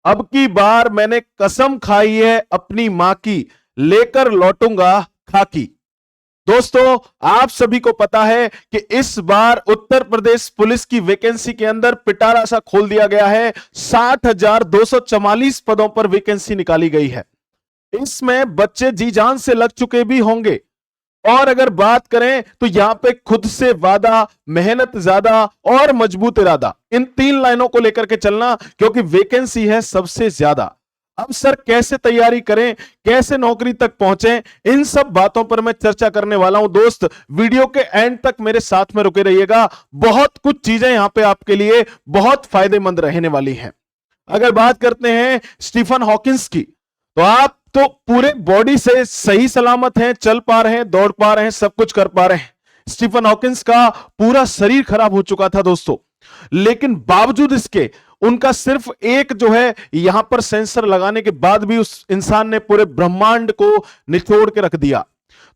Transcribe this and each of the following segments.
अब की बार मैंने कसम खाई है अपनी मां की, लेकर लौटूंगा खाकी। दोस्तों, आप सभी को पता है कि इस बार उत्तर प्रदेश पुलिस की वैकेंसी के अंदर पिटारा सा खोल दिया गया है। 60,244 पदों पर वैकेंसी निकाली गई है। इसमें बच्चे जी जान से लग चुके भी होंगे। और अगर बात करें तो यहां पे खुद से वादा, मेहनत ज्यादा और मजबूत इरादा, इन 3 लाइनों को लेकर के चलना, क्योंकि वैकेंसी है सबसे ज्यादा। अब सर कैसे तैयारी करें, कैसे नौकरी तक पहुंचे, इन सब बातों पर मैं चर्चा करने वाला हूं। दोस्त, वीडियो के एंड तक मेरे साथ में रुके रहिएगा। बहुत कुछ चीजें यहां पे आपके लिए बहुत फायदेमंद रहने वाली हैं। अगर बात करते हैं स्टीफन हॉकिंस की, तो आप तो पूरे बॉडी से सही सलामत हैं, चल पा रहे हैं, दौड़ पा रहे हैं, सब कुछ कर पा रहे हैं। स्टीफन हॉकिंस का पूरा शरीर खराब हो चुका था दोस्तों, लेकिन बावजूद इसके उनका सिर्फ एक जो है यहां पर सेंसर लगाने के बाद भी उस इंसान ने पूरे ब्रह्मांड को निचोड़ के रख दिया।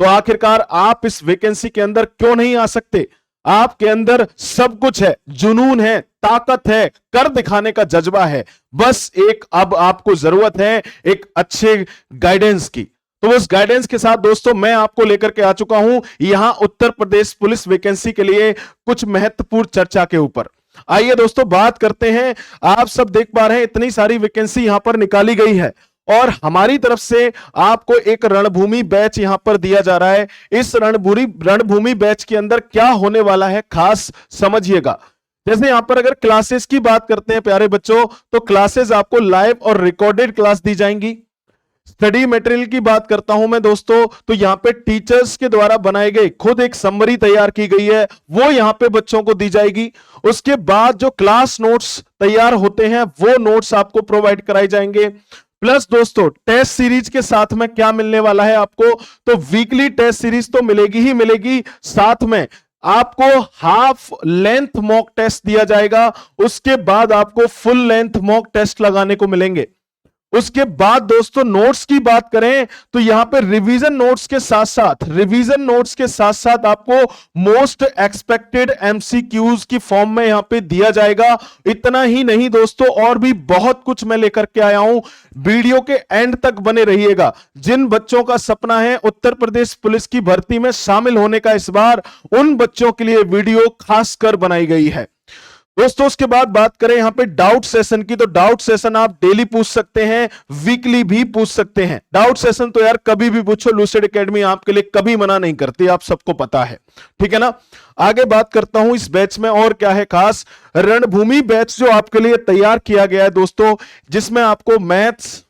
तो आखिरकार आप इस वैकेंसी के अंदर क्यों नहीं आ सकते? आपके अंदर सब कुछ है, जुनून है, ताकत है, कर दिखाने का जज्बा है। बस एक अब आपको जरूरत है एक अच्छे गाइडेंस की। तो उस गाइडेंस के साथ दोस्तों मैं आपको लेकर के आ चुका हूं यहां उत्तर प्रदेश पुलिस वैकेंसी के लिए कुछ महत्वपूर्ण चर्चा के ऊपर। आइए दोस्तों बात करते हैं। आप सब देख पा रहे हैं इतनी सारी वैकेंसी यहां पर निकाली गई है और हमारी तरफ से आपको एक रणभूमि बैच यहां पर दिया जा रहा है। इस रणभूमि बैच के अंदर क्या होने वाला है खास समझिएगा। जैसे यहां पर अगर क्लासेस की बात करते हैं प्यारे बच्चों, तो क्लासेस आपको लाइव और रिकॉर्डेड क्लास दी जाएंगी। स्टडी मटेरियल की बात करता हूं मैं दोस्तों, तो यहां पे टीचर्स के द्वारा बनाए गए खुद एक समरी तैयार की गई है, वो यहां पे बच्चों को दी जाएगी। उसके बाद जो क्लास नोट्स तैयार होते हैं वो नोट्स आपको प्रोवाइड कराए जाएंगे। प्लस दोस्तों टेस्ट सीरीज के साथ में क्या मिलने वाला है आपको, तो वीकली टेस्ट सीरीज तो मिलेगी ही मिलेगी, साथ में आपको हाफ लेंथ मॉक टेस्ट दिया जाएगा। उसके बाद आपको फुल लेंथ मॉक टेस्ट लगाने को मिलेंगे। उसके बाद दोस्तों नोट्स की बात करें तो यहां पे रिवीजन नोट्स के साथ साथ आपको मोस्ट एक्सपेक्टेड एमसीक्यूज की फॉर्म में यहां पे दिया जाएगा। इतना ही नहीं दोस्तों, और भी बहुत कुछ मैं लेकर के आया हूं। वीडियो के एंड तक बने रहिएगा। जिन बच्चों का सपना है उत्तर प्रदेश पुलिस की भर्ती में शामिल होने का, इस बार उन बच्चों के लिए वीडियो खासकर बनाई गई है दोस्तों। उसके बाद बात करें यहां पे डाउट सेशन की, तो डाउट सेशन आप डेली पूछ सकते हैं, वीकली भी पूछ सकते हैं। डाउट सेशन तो यार कभी भी पूछो, लूसेड एकेडमी आपके लिए कभी मना नहीं करती, आप सबको पता है, ठीक है ना। आगे बात करता हूं इस बैच में और क्या है खास। रणभूमि बैच जो आपके लिए तैयार किया गया है दोस्तों, जिसमें आपको मैथ्स,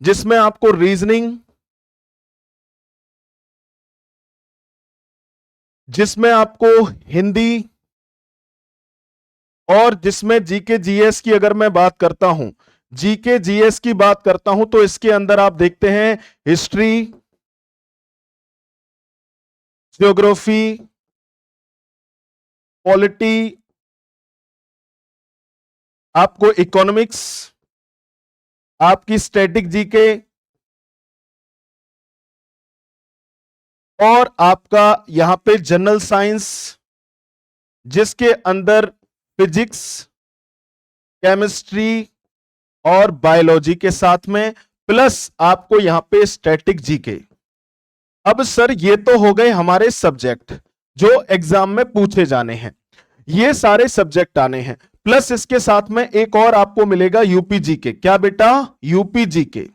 जिसमें आपको रीजनिंग, जिसमें आपको हिंदी, और जिसमें जीके जीएस की अगर मैं बात करता हूं, जीके जीएस की बात करता हूं, तो इसके अंदर आप देखते हैं हिस्ट्री, ज्योग्राफी, पॉलिटी, आपको इकोनॉमिक्स, आपकी स्टैटिक जीके, और आपका यहां पे जनरल साइंस, जिसके अंदर फिजिक्स, केमिस्ट्री और बायोलॉजी के साथ में, प्लस आपको यहां पे स्टैटिक जीके। अब सर ये तो हो गए हमारे सब्जेक्ट जो एग्जाम में पूछे जाने हैं, ये सारे सब्जेक्ट आने हैं। प्लस इसके साथ में एक और आपको मिलेगा यूपी जीके। क्या बेटा? UP GK.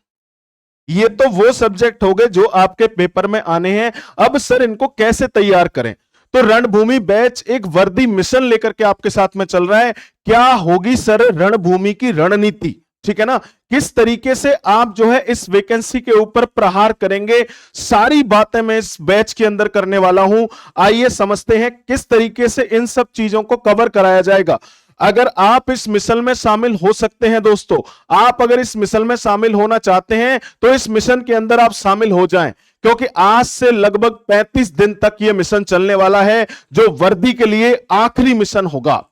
ये तो वो सब्जेक्ट हो गए जो आपके पेपर में आने हैं। अब सर इनको कैसे तैयार करें, तो रणभूमि बैच एक वर्दी मिशन लेकर के आपके साथ में चल रहा है। क्या होगी सर रणभूमि की रणनीति, ठीक है ना, किस तरीके से आप जो है इस वैकेंसी के ऊपर प्रहार करेंगे, सारी बातें मैं इस बैच के अंदर करने वाला हूं। आइए समझते हैं किस तरीके से इन सब चीजों को कवर कराया जाएगा। अगर आप इस मिशन में शामिल हो सकते हैं दोस्तों, आप अगर इस मिशन में शामिल होना चाहते हैं तो इस मिशन के अंदर आप शामिल हो जाएं, क्योंकि आज से लगभग 35 दिन तक यह मिशन चलने वाला है, जो वर्दी के लिए आखिरी मिशन होगा।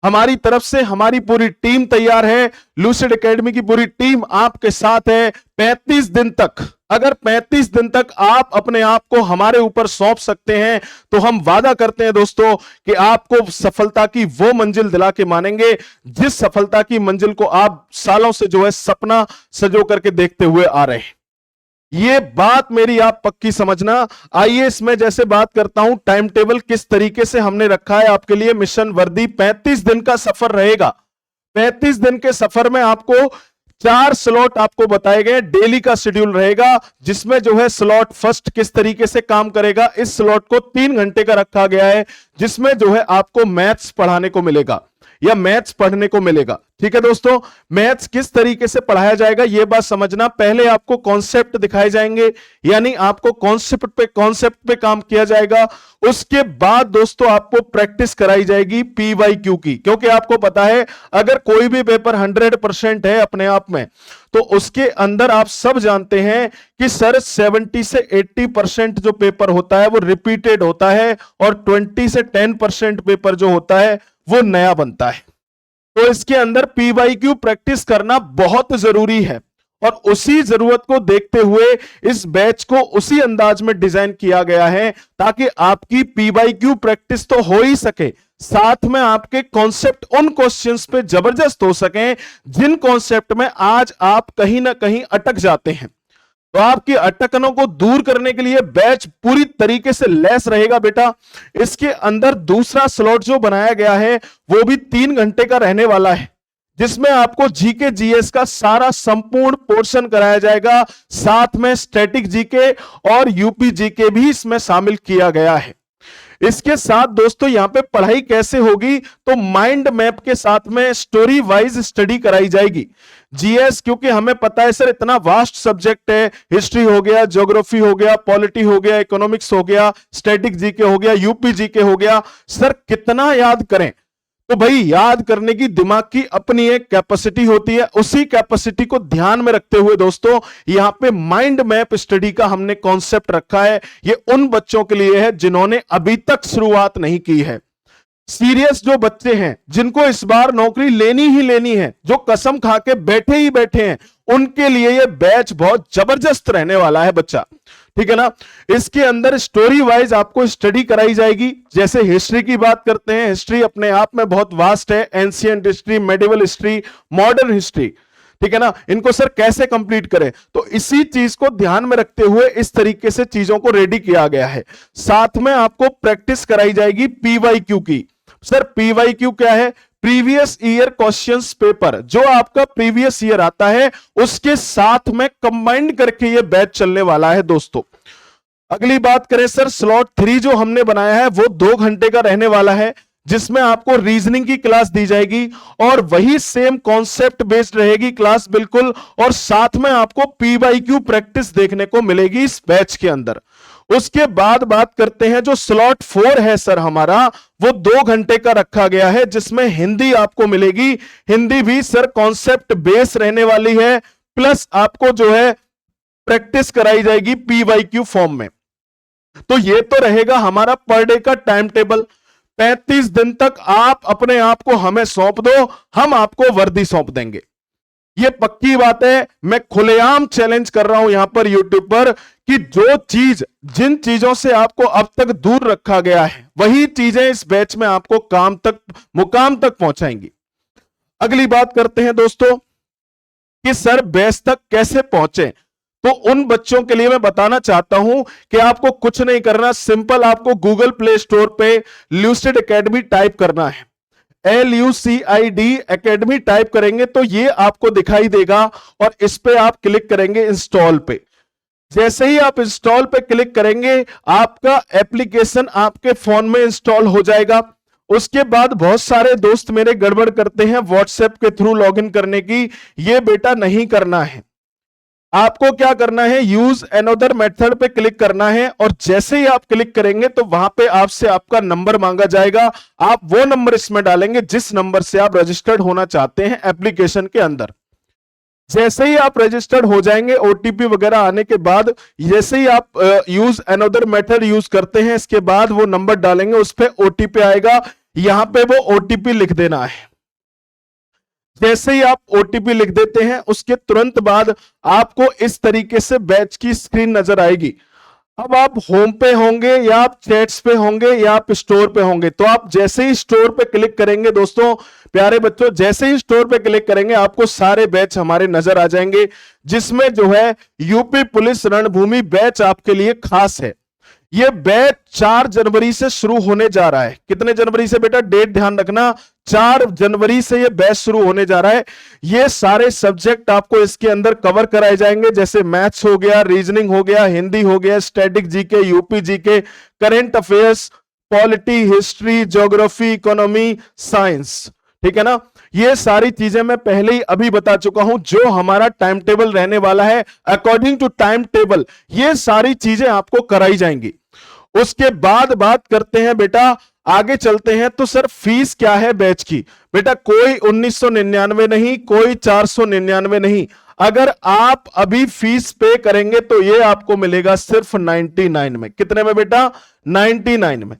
हमारी तरफ से हमारी पूरी टीम तैयार है, लूसिड एकेडमी की पूरी टीम आपके साथ है। 35 दिन तक, अगर 35 दिन तक आप अपने आप को हमारे ऊपर सौंप सकते हैं तो हम वादा करते हैं दोस्तों कि आपको सफलता की वो मंजिल दिला के मानेंगे जिस सफलता की मंजिल को आप सालों से जो है सपना सजो करके देखते हुए आ रहे हैं। ये बात मेरी आप पक्की समझना। आइए इसमें जैसे बात करता हूं टाइम टेबल किस तरीके से हमने रखा है आपके लिए। मिशन वर्दी 35 दिन का सफर रहेगा। 35 दिन के सफर में आपको 4 स्लॉट आपको बताए गए, डेली का शेड्यूल रहेगा जिसमें जो है स्लॉट फर्स्ट किस तरीके से काम करेगा। इस स्लॉट को 3 घंटे का रखा गया है जिसमें जो है आपको मैथ्स पढ़ाने को मिलेगा या मैथ्स पढ़ने को मिलेगा। ठीक है दोस्तों, मैथ्स किस तरीके से पढ़ाया जाएगा यह बात समझना। पहले आपको कॉन्सेप्ट दिखाए जाएंगे, यानी आपको कॉन्सेप्ट पे काम किया जाएगा। उसके बाद दोस्तों आपको प्रैक्टिस कराई जाएगी पीवाईक्यू की, क्योंकि आपको पता है अगर कोई भी पेपर 100% है अपने आप में तो उसके अंदर आप सब जानते हैं कि सर 70 से 80% जो पेपर होता है वो रिपीटेड होता है और 20 से 10% पेपर जो होता है वो नया बनता है। तो इसके अंदर पीवाईक्यू प्रैक्टिस करना बहुत जरूरी है और उसी जरूरत को देखते हुए इस बैच को उसी अंदाज में डिजाइन किया गया है ताकि आपकी पीवाईक्यू प्रैक्टिस तो हो ही सके, साथ में आपके कॉन्सेप्ट उन क्वेश्चंस पे जबरदस्त हो सकें जिन कॉन्सेप्ट में आज आप कहीं ना कहीं अटक जाते हैं। तो आपकी अटकनों को दूर करने के लिए बैच पूरी तरीके से लैस रहेगा बेटा। इसके अंदर दूसरा स्लॉट जो बनाया गया है वो भी 3 घंटे का रहने वाला है जिसमें आपको जीके जीएस का सारा संपूर्ण पोर्शन कराया जाएगा, साथ में स्टैटिक जीके और यूपी जीके भी इसमें शामिल किया गया है। इसके साथ दोस्तों यहां पे पढ़ाई कैसे होगी तो माइंड मैप के साथ में स्टोरी वाइज स्टडी कराई जाएगी। जीएस क्योंकि हमें पता है सर इतना वास्ट सब्जेक्ट है, हिस्ट्री हो गया, ज्योग्राफी हो गया, पॉलिटी हो गया, इकोनॉमिक्स हो गया, स्टैटिक जीके हो गया, यूपी जीके हो गया, सर कितना याद करें। तो भाई याद करने की दिमाग की अपनी एक कैपेसिटी होती है, उसी कैपेसिटी को ध्यान में रखते हुए दोस्तों यहां पे माइंड मैप स्टडी का हमने कॉन्सेप्ट रखा है। ये उन बच्चों के लिए है जिन्होंने अभी तक शुरुआत नहीं की है। सीरियस जो बच्चे हैं जिनको इस बार नौकरी लेनी ही लेनी है, जो कसम खा के बैठे ही बैठे हैं, उनके लिए ये बैच बहुत जबरदस्त रहने वाला है बच्चा। ठीक है ना। इसके अंदर स्टोरी वाइज आपको स्टडी कराई जाएगी। जैसे हिस्ट्री की बात करते हैं, हिस्ट्री अपने आप में बहुत वास्ट है, ancient history, medieval history, modern history. ठीक है ना। इनको सर कैसे कंप्लीट करें, तो इसी चीज को ध्यान में रखते हुए इस तरीके से चीजों को रेडी किया गया है। साथ में आपको प्रैक्टिस कराई जाएगी पीवाईक्यू की। सर पीवाईक्यू क्या है? प्रीवियस ईयर क्वेश्चंस पेपर, जो आपका प्रीवियस ईयर आता है उसके साथ में कंबाइंड करके ये बैच चलने वाला है दोस्तों। अगली बात करें सर, स्लॉट 3 जो हमने बनाया है वो 2 घंटे का रहने वाला है जिसमें आपको रीजनिंग की क्लास दी जाएगी और वही सेम कॉन्सेप्ट बेस्ड रहेगी क्लास बिल्कुल, और साथ में आपको पीवाईक्यू प्रैक्टिस देखने को मिलेगी इस बैच के अंदर। उसके बाद बात करते हैं जो स्लॉट 4 है सर हमारा, वो 2 घंटे का रखा गया है जिसमें हिंदी आपको मिलेगी। हिंदी भी सर कॉन्सेप्ट बेस रहने वाली है, प्लस आपको जो है प्रैक्टिस कराई जाएगी पीवाईक्यू फॉर्म में। तो ये तो रहेगा हमारा पर डे का टाइम टेबल। 35 दिन तक आप अपने आप को हमें सौंप दो, हम आपको वर्दी सौंप देंगे। ये पक्की बात है। मैं खुलेआम चैलेंज कर रहा हूं यहां पर यूट्यूब पर कि जो चीज, जिन चीजों से आपको अब तक दूर रखा गया है वही चीजें इस बैच में आपको मुकाम तक पहुंचाएंगी। अगली बात करते हैं दोस्तों कि सर बैच तक कैसे पहुंचे। तो उन बच्चों के लिए मैं बताना चाहता हूं कि आपको कुछ नहीं करना, सिंपल आपको गूगल प्ले स्टोर पे लूसिड एकेडमी टाइप करना है। LUCID एकेडमी टाइप करेंगे तो ये आपको दिखाई देगा और इस पे आप क्लिक करेंगे इंस्टॉल पे। जैसे ही आप इंस्टॉल पे क्लिक करेंगे आपका एप्लीकेशन आपके फोन में इंस्टॉल हो जाएगा। उसके बाद बहुत सारे दोस्त मेरे गड़बड़ करते हैं व्हाट्सएप के थ्रू लॉगिन करने की, ये बेटा नहीं करना है। आपको क्या करना है, यूज अनदर मेथड पे क्लिक करना है और जैसे ही आप क्लिक करेंगे तो वहां पे आपसे आपका नंबर मांगा जाएगा। आप वो नंबर इसमें डालेंगे जिस नंबर से आप रजिस्टर्ड होना चाहते हैं एप्लीकेशन के अंदर। जैसे ही आप रजिस्टर्ड हो जाएंगे, ओटीपी वगैरह आने के बाद, जैसे ही आप यूज अनदर मेथड यूज करते हैं इसके बाद वो नंबर डालेंगे, उस पर ओटीपी आएगा। यहां पे वो ओटीपी लिख देना है। जैसे ही आप ओटीपी लिख देते हैं उसके तुरंत बाद आपको इस तरीके से बैच की स्क्रीन नजर आएगी। अब आप होम पे होंगे या आप चैट्स पे होंगे या आप स्टोर पे होंगे, तो आप जैसे ही स्टोर पे क्लिक करेंगे दोस्तों प्यारे बच्चों, जैसे ही स्टोर पे क्लिक करेंगे आपको सारे बैच हमारे नजर आ जाएंगे, जिसमें जो है यूपी पुलिस रणभूमि बैच आपके लिए खास है। ये बैच 4 जनवरी से शुरू होने जा रहा है। कितने जनवरी से बेटा, डेट ध्यान रखना, 4 जनवरी से ये बैच शुरू होने जा रहा है। ये सारे सब्जेक्ट आपको इसके अंदर कवर कराए जाएंगे, जैसे मैथ्स हो गया, रीजनिंग हो गया, हिंदी हो गया, static GK, UP GK, current affairs, polity, history, geography, economy, science. ठीक है ना, ये सारी चीजें मैं पहले ही अभी बता चुका हूं। जो हमारा टाइम टेबल रहने वाला है अकॉर्डिंग टू टाइम टेबल ये सारी चीजें आपको कराई जाएंगी। उसके बाद बात करते हैं बेटा, आगे चलते हैं। तो सर फीस क्या है बैच की? बेटा कोई 1999 नहीं, कोई 499 नहीं। अगर आप अभी फीस पे करेंगे तो ये आपको मिलेगा सिर्फ 99 में। कितने में बेटा? 99 में।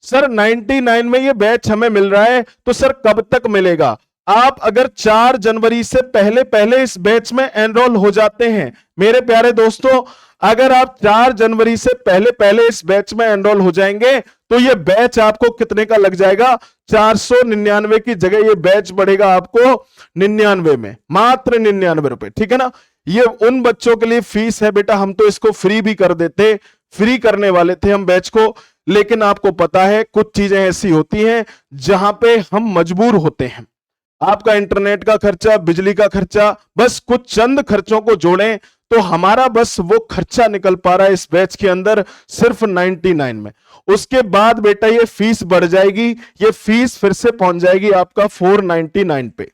सर 99 में ये बैच हमें मिल रहा है, तो सर कब तक मिलेगा? आप अगर 4 जनवरी से पहले पहले इस बैच में एनरोल हो जाते हैं मेरे प्यारे दोस्तों, अगर आप 4 जनवरी से पहले पहले इस बैच में एनरोल हो जाएंगे तो ये बैच आपको कितने का लग जाएगा? 499 की जगह ये बैच बढ़ेगा आपको 99 में, मात्र 99 रुपए। ठीक है ना, ये उन बच्चों के लिए फीस है बेटा, हम तो इसको फ्री भी कर देते, फ्री करने वाले थे हम बैच को, लेकिन आपको पता है कुछ चीजें ऐसी होती हैं जहां पे हम मजबूर होते हैं। आपका इंटरनेट का खर्चा, बिजली का खर्चा, बस कुछ चंद खर्चों को जोड़ें तो हमारा बस वो खर्चा निकल पा रहा है इस बैच के अंदर सिर्फ 99 में। उसके बाद बेटा ये फीस बढ़ जाएगी, ये फीस फिर से पहुंच जाएगी आपका 499 पे।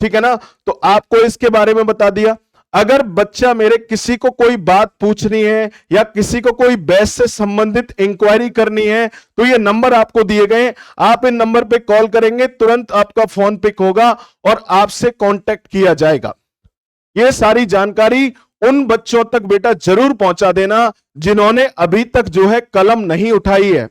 ठीक है ना, तो आपको इसके बारे में बता दिया। अगर बच्चा मेरे किसी को कोई बात पूछनी है या किसी को कोई बैच से संबंधित इंक्वायरी करनी है तो ये नंबर आपको दिए गए, आप इन नंबर पे कॉल करेंगे, तुरंत आपका फोन पिक होगा और आपसे कांटेक्ट किया जाएगा। ये सारी जानकारी उन बच्चों तक बेटा जरूर पहुंचा देना जिन्होंने अभी तक जो है कलम नहीं उठाई है।